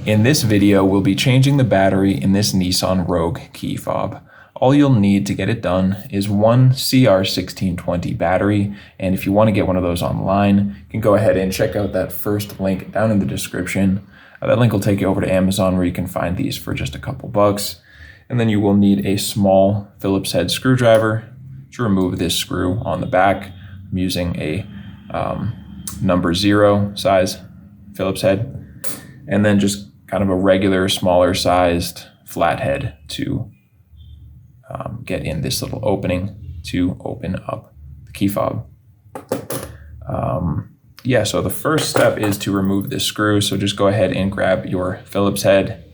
In this video, we'll be changing the battery in this Nissan Rogue key fob. All you'll need to get it done is one CR1620 battery, and if you want to get one of those online, you can go ahead and check out that first link down in the description. That link will take you over to Amazon where you can find these for just a couple bucks. And then you will need a small Phillips head screwdriver to remove this screw on the back. I'm using a number 0 size Phillips head, and then just kind of a regular smaller sized flathead to get in this little opening to open up the key fob. So the first step is to remove this screw. So just go ahead and grab your Phillips head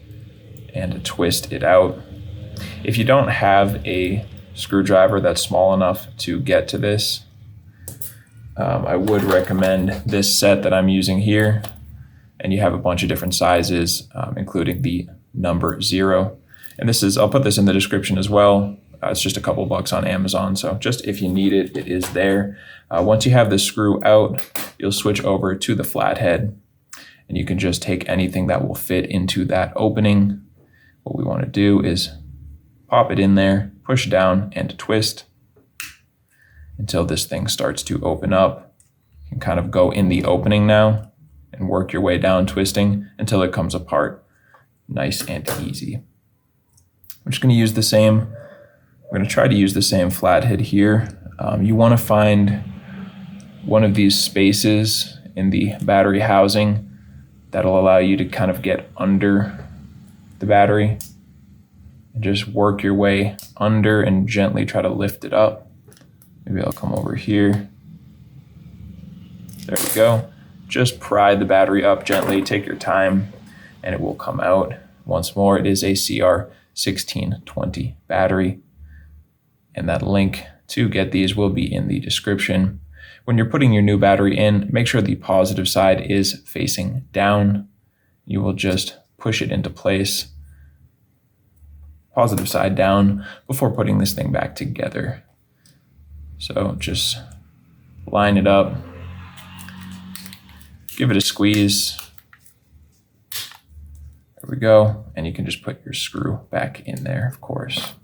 and twist it out. If you don't have a screwdriver that's small enough to get to this, I would recommend this set that I'm using here. And you have a bunch of different sizes, including the number 0. And this is, I'll put this in the description as well. It's just a couple bucks on Amazon. So just if you need it, it is there. Once you have the screw out, you'll switch over to the flathead, and you can just take anything that will fit into that opening. What we want to do is pop it in there, push down and twist until this thing starts to open up. You can kind of go in the opening now and work your way down twisting until it comes apart nice and easy. I'm just going to use the same, we're going to try to use the same flathead here. You want to find one of these spaces in the battery housing that'll allow you to kind of get under the battery and just work your way under and gently try to lift it up. Maybe I'll come over here. There we go. Just pry the battery up gently, take your time, and it will come out. Once more, it is a CR1620 battery, and that link to get these will be in the description. When you're putting your new battery in, make sure the positive side is facing down. You will just push it into place, positive side down, before putting this thing back together. So just line it up. Give it a squeeze. There we go. And you can just put your screw back in there, of course.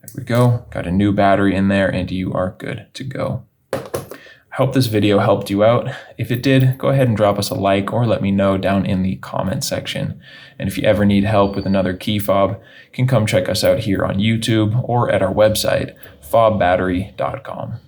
There we go. Got a new battery in there and you are good to go. I hope this video helped you out. If it did, go ahead and drop us a like or let me know down in the comment section. And if you ever need help with another key fob, you can come check us out here on YouTube or at our website, FobBattery.com.